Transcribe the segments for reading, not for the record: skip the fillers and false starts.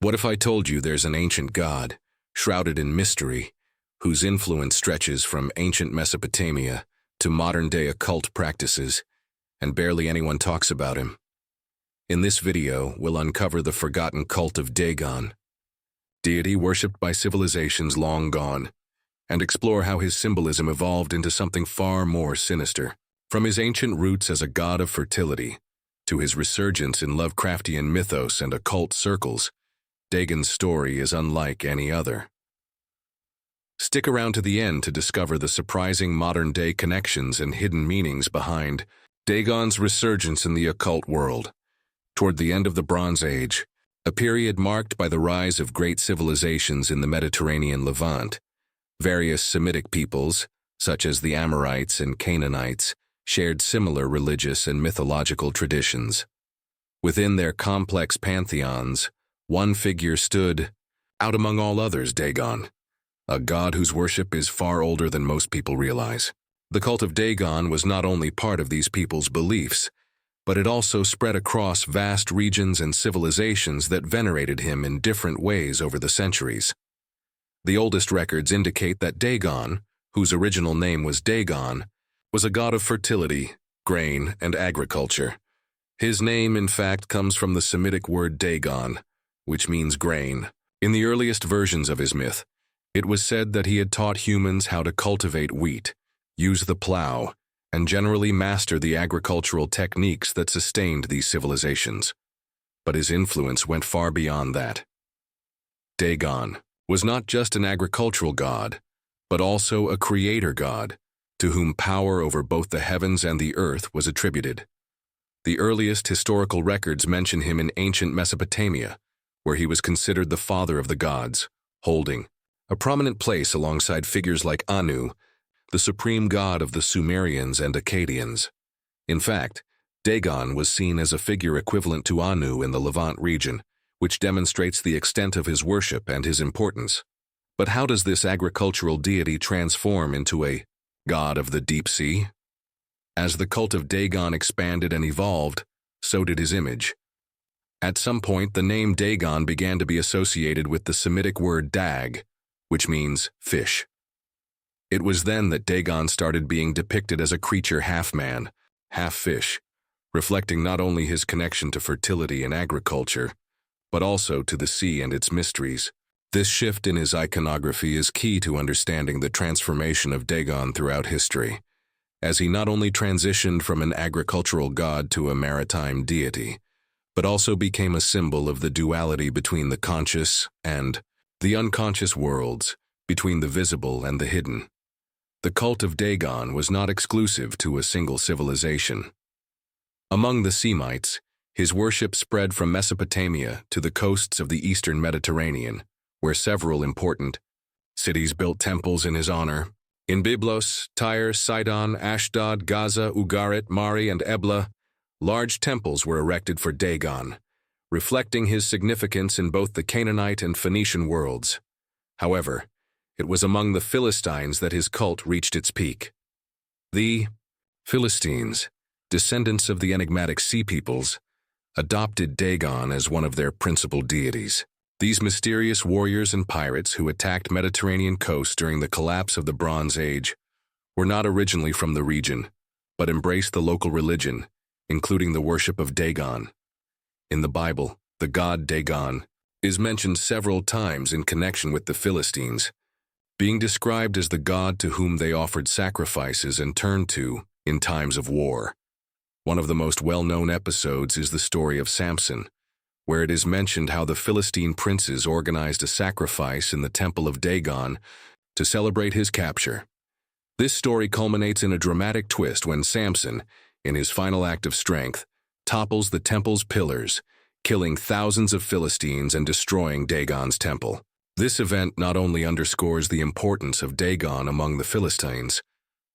What if I told you there's an ancient god, shrouded in mystery, whose influence stretches from ancient Mesopotamia to modern-day occult practices, and barely anyone talks about him? In this video, we'll uncover the forgotten cult of Dagon, deity worshipped by civilizations long gone, and explore how his symbolism evolved into something far more sinister. From his ancient roots as a god of fertility, to his resurgence in Lovecraftian mythos and occult circles, Dagon's story is unlike any other. Stick around to the end to discover the surprising modern-day connections and hidden meanings behind Dagon's resurgence in the occult world. Toward the end of the Bronze Age, a period marked by the rise of great civilizations in the Mediterranean Levant, various Semitic peoples, such as the Amorites and Canaanites, shared similar religious and mythological traditions. Within their complex pantheons, one figure stood out among all others: Dagon, a god whose worship is far older than most people realize. The cult of Dagon was not only part of these people's beliefs, but it also spread across vast regions and civilizations that venerated him in different ways over the centuries. The oldest records indicate that Dagon, whose original name was Dagon, was a god of fertility, grain, and agriculture. His name, in fact, comes from the Semitic word Dagon, which means grain. In the earliest versions of his myth, it was said that he had taught humans how to cultivate wheat, use the plow, and generally master the agricultural techniques that sustained these civilizations. But his influence went far beyond that. Dagon was not just an agricultural god, but also a creator god, to whom power over both the heavens and the earth was attributed. The earliest historical records mention him in ancient Mesopotamia, where he was considered the father of the gods, holding a prominent place alongside figures like Anu, the supreme god of the Sumerians and Akkadians. In fact, Dagon was seen as a figure equivalent to Anu in the Levant region, which demonstrates the extent of his worship and his importance. But how does this agricultural deity transform into a god of the deep sea? As the cult of Dagon expanded and evolved, so did his image. At some point, the name Dagon began to be associated with the Semitic word dag, which means fish. It was then that Dagon started being depicted as a creature half man, half fish, reflecting not only his connection to fertility and agriculture, but also to the sea and its mysteries. This shift in his iconography is key to understanding the transformation of Dagon throughout history, as he not only transitioned from an agricultural god to a maritime deity, but also became a symbol of the duality between the conscious and the unconscious worlds, between the visible and the hidden. The cult of Dagon was not exclusive to a single civilization. Among the Semites, his worship spread from Mesopotamia to the coasts of the eastern Mediterranean, where several important cities built temples in his honor. In Byblos, Tyre, Sidon, Ashdod, Gaza, Ugarit, Mari, and Ebla, large temples were erected for Dagon, reflecting his significance in both the Canaanite and Phoenician worlds. However, it was among the Philistines that his cult reached its peak. The Philistines, descendants of the enigmatic sea peoples, adopted Dagon as one of their principal deities. These mysterious warriors and pirates who attacked Mediterranean coasts during the collapse of the Bronze Age were not originally from the region, but embraced the local religion, including the worship of Dagon. In the Bible, the god Dagon is mentioned several times in connection with the Philistines, being described as the god to whom they offered sacrifices and turned to in times of war. One of the most well-known episodes is the story of Samson, where it is mentioned how the Philistine princes organized a sacrifice in the temple of Dagon to celebrate his capture. This story culminates in a dramatic twist when Samson, in his final act of strength, topples the temple's pillars, killing thousands of Philistines and destroying Dagon's temple. This event not only underscores the importance of Dagon among the Philistines,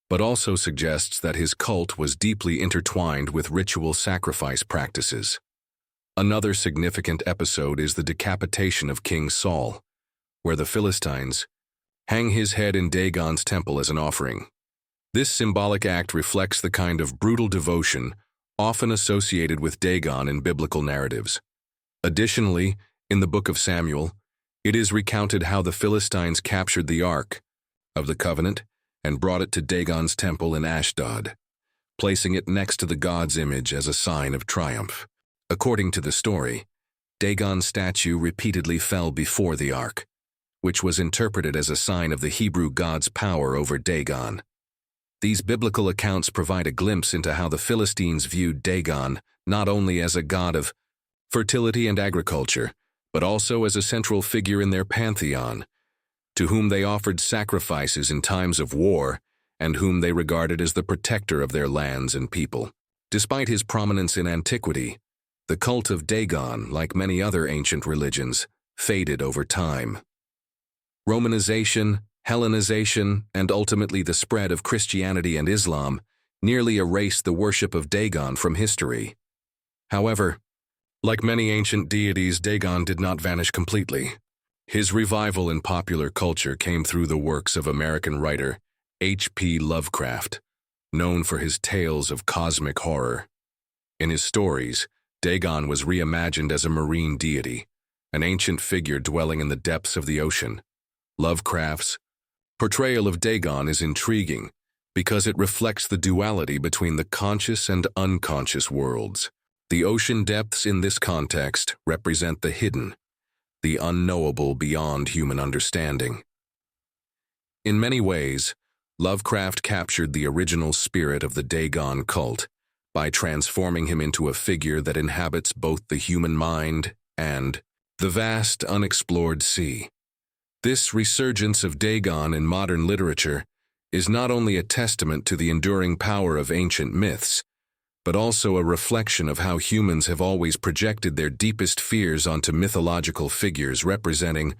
but also suggests that his cult was deeply intertwined with ritual sacrifice practices. Another significant episode is the decapitation of King Saul, where the Philistines hang his head in Dagon's temple as an offering. This symbolic act reflects the kind of brutal devotion often associated with Dagon in biblical narratives. Additionally, In the book of Samuel, it is recounted how the Philistines captured the Ark of the Covenant and brought it to Dagon's temple in Ashdod, placing it next to the god's image as a sign of triumph. According to the story, Dagon's statue repeatedly fell before the Ark, which was interpreted as a sign of the Hebrew god's power over Dagon. These biblical accounts provide a glimpse into how the Philistines viewed Dagon not only as a god of fertility and agriculture, but also as a central figure in their pantheon, to whom they offered sacrifices in times of war and whom they regarded as the protector of their lands and people. Despite his prominence in antiquity, the cult of Dagon, like many other ancient religions, faded over time. Romanization, Hellenization, and ultimately the spread of Christianity and Islam nearly erased the worship of Dagon from history. However, like many ancient deities, Dagon did not vanish completely. His revival in popular culture came through the works of American writer H.P. Lovecraft, known for his tales of cosmic horror. In his stories, Dagon was reimagined as a marine deity, an ancient figure dwelling in the depths of the ocean. Lovecraft's portrayal of Dagon is intriguing because it reflects the duality between the conscious and unconscious worlds. The ocean depths in this context represent the hidden, the unknowable beyond human understanding. In many ways, Lovecraft captured the original spirit of the Dagon cult by transforming him into a figure that inhabits both the human mind and the vast unexplored sea. This resurgence of Dagon in modern literature is not only a testament to the enduring power of ancient myths, but also a reflection of how humans have always projected their deepest fears onto mythological figures representing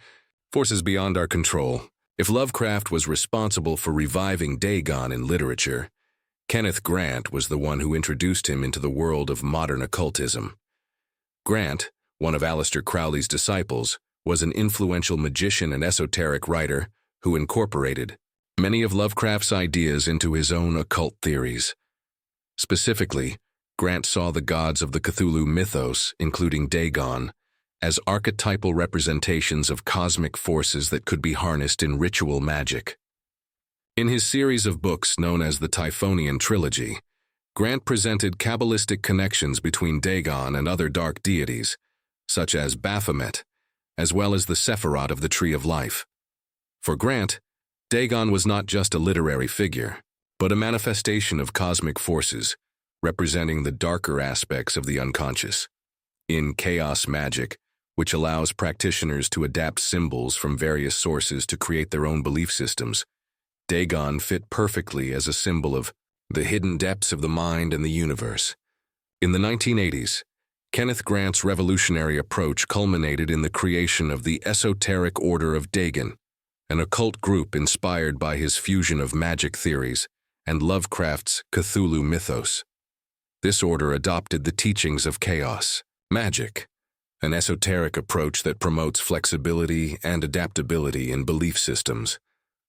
forces beyond our control. If Lovecraft was responsible for reviving Dagon in literature, Kenneth Grant was the one who introduced him into the world of modern occultism. Grant, one of Aleister Crowley's disciples, was an influential magician and esoteric writer who incorporated many of Lovecraft's ideas into his own occult theories. Specifically, Grant saw the gods of the Cthulhu mythos, including Dagon, as archetypal representations of cosmic forces that could be harnessed in ritual magic. In his series of books known as the Typhonian Trilogy, Grant presented Kabbalistic connections between Dagon and other dark deities, such as Baphomet, as well as the Sephirot of the Tree of Life. For Grant, Dagon was not just a literary figure, but a manifestation of cosmic forces, representing the darker aspects of the unconscious. In chaos magic, which allows practitioners to adapt symbols from various sources to create their own belief systems, Dagon fit perfectly as a symbol of the hidden depths of the mind and the universe. In the 1980s, Kenneth Grant's revolutionary approach culminated in the creation of the Esoteric Order of Dagon, an occult group inspired by his fusion of magic theories and Lovecraft's Cthulhu mythos. This order adopted the teachings of chaos magic, an esoteric approach that promotes flexibility and adaptability in belief systems,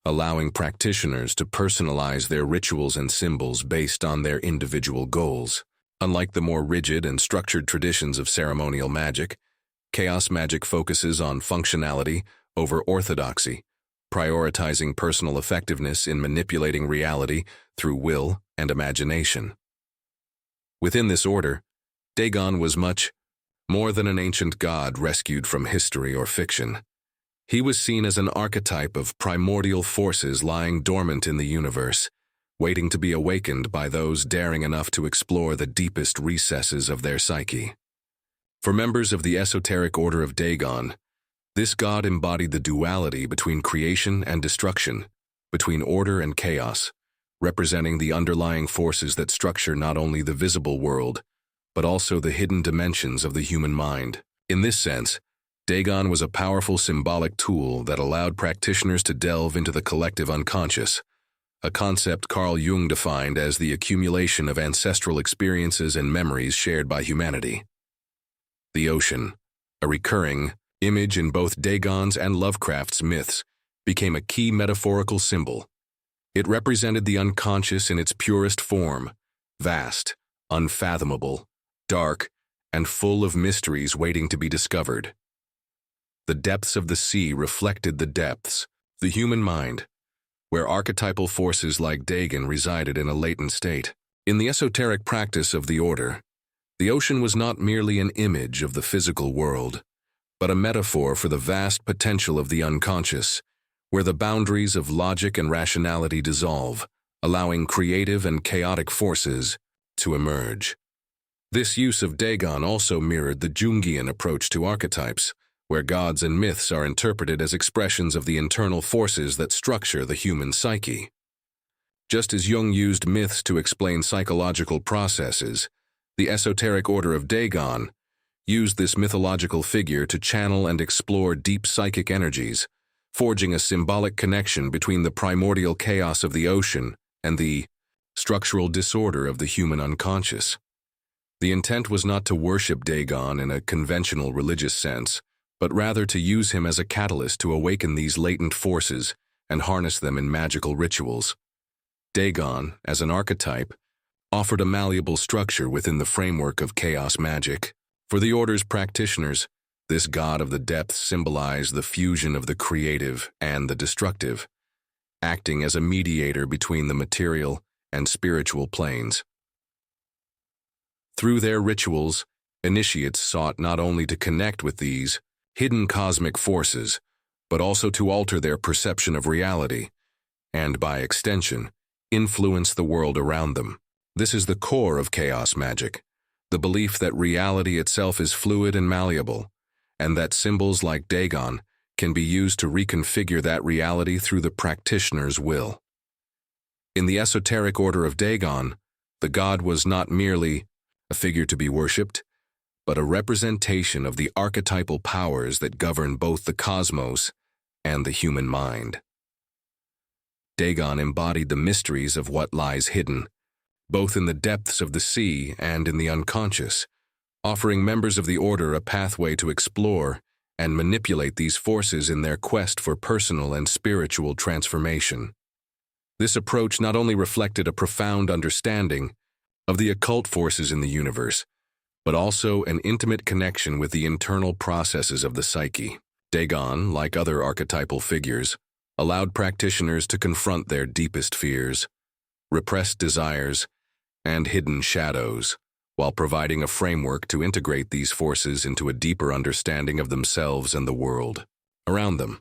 allowing practitioners to personalize their rituals and symbols based on their individual goals. Unlike the more rigid and structured traditions of ceremonial magic, chaos magic focuses on functionality over orthodoxy, prioritizing personal effectiveness in manipulating reality through will and imagination. Within this order, Dagon was much more than an ancient god rescued from history or fiction. He was seen as an archetype of primordial forces lying dormant in the universe, waiting to be awakened by those daring enough to explore the deepest recesses of their psyche. For members of the Esoteric Order of Dagon, this god embodied the duality between creation and destruction, between order and chaos, representing the underlying forces that structure not only the visible world, but also the hidden dimensions of the human mind. In this sense, Dagon was a powerful symbolic tool that allowed practitioners to delve into the collective unconscious, a concept Carl Jung defined as the accumulation of ancestral experiences and memories shared by humanity. The ocean, a recurring image in both Dagon's and Lovecraft's myths, became a key metaphorical symbol. It represented the unconscious in its purest form, vast, unfathomable, dark, and full of mysteries waiting to be discovered. The depths of the sea reflected the depths, the human mind, where archetypal forces like Dagon resided in a latent state. In the esoteric practice of the order, the ocean was not merely an image of the physical world, but a metaphor for the vast potential of the unconscious, where the boundaries of logic and rationality dissolve, allowing creative and chaotic forces to emerge. This use of Dagon also mirrored the Jungian approach to archetypes, where gods and myths are interpreted as expressions of the internal forces that structure the human psyche. Just as Jung used myths to explain psychological processes, the esoteric order of Dagon used this mythological figure to channel and explore deep psychic energies, forging a symbolic connection between the primordial chaos of the ocean and the structural disorder of the human unconscious. The intent was not to worship Dagon in a conventional religious sense, but rather to use him as a catalyst to awaken these latent forces and harness them in magical rituals. Dagon, as an archetype, offered a malleable structure within the framework of chaos magic. For the order's practitioners, this god of the depths symbolized the fusion of the creative and the destructive, acting as a mediator between the material and spiritual planes. Through their rituals, initiates sought not only to connect with these hidden cosmic forces, but also to alter their perception of reality, and by extension, influence the world around them. This is the core of chaos magic, the belief that reality itself is fluid and malleable, and that symbols like Dagon can be used to reconfigure that reality through the practitioner's will. In the esoteric order of Dagon, the god was not merely a figure to be worshipped, but a representation of the archetypal powers that govern both the cosmos and the human mind. Dagon embodied the mysteries of what lies hidden, both in the depths of the sea and in the unconscious, offering members of the order a pathway to explore and manipulate these forces in their quest for personal and spiritual transformation. This approach not only reflected a profound understanding of the occult forces in the universe, but also an intimate connection with the internal processes of the psyche. Dagon, like other archetypal figures, allowed practitioners to confront their deepest fears, repressed desires, and hidden shadows, while providing a framework to integrate these forces into a deeper understanding of themselves and the world around them.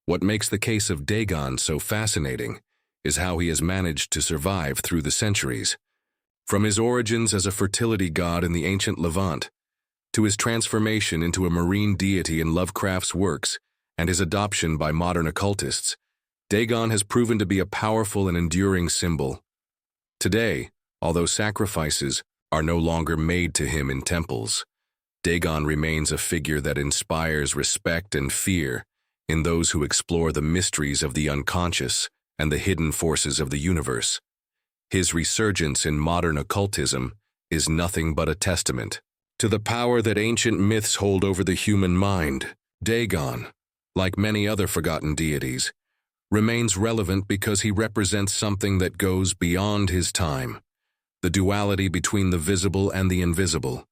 What makes the case of Dagon so fascinating is how he has managed to survive through the centuries. From his origins as a fertility god in the ancient Levant, to his transformation into a marine deity in Lovecraft's works, and his adoption by modern occultists, Dagon has proven to be a powerful and enduring symbol. Today, although sacrifices are no longer made to him in temples, Dagon remains a figure that inspires respect and fear in those who explore the mysteries of the unconscious and the hidden forces of the universe. His resurgence in modern occultism is nothing but a testament to the power that ancient myths hold over the human mind. Dagon, like many other forgotten deities, remains relevant because he represents something that goes beyond his time, the duality between the visible and the invisible,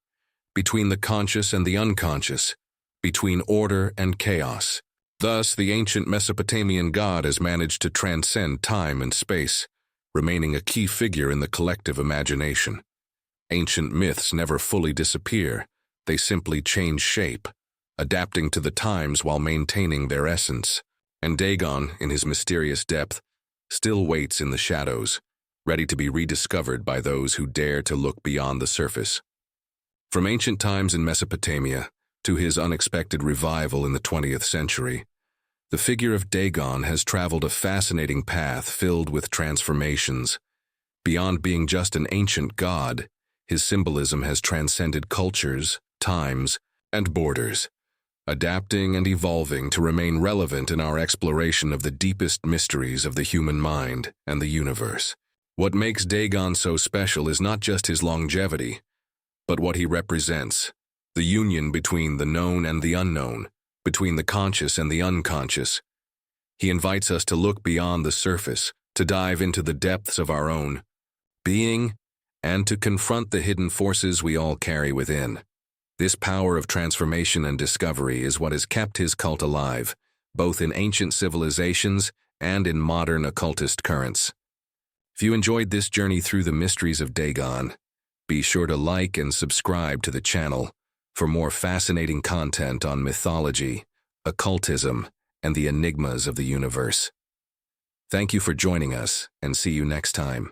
between the conscious and the unconscious, between order and chaos. Thus, the ancient Mesopotamian god has managed to transcend time and space, remaining a key figure in the collective imagination. Ancient myths never fully disappear, they simply change shape, adapting to the times while maintaining their essence. And Dagon, in his mysterious depth, still waits in the shadows, ready to be rediscovered by those who dare to look beyond the surface. From ancient times in Mesopotamia to his unexpected revival in the 20th century, the figure of Dagon has traveled a fascinating path filled with transformations. Beyond being just an ancient god, his symbolism has transcended cultures, times, and borders, adapting and evolving to remain relevant in our exploration of the deepest mysteries of the human mind and the universe. What makes Dagon so special is not just his longevity, but what he represents, the union between the known and the unknown, between the conscious and the unconscious. He invites us to look beyond the surface, to dive into the depths of our own being, and to confront the hidden forces we all carry within. This power of transformation and discovery is what has kept his cult alive, both in ancient civilizations and in modern occultist currents. If you enjoyed this journey through the mysteries of Dagon, be sure to like and subscribe to the channel for more fascinating content on mythology, occultism, and the enigmas of the universe. Thank you for joining us, and see you next time.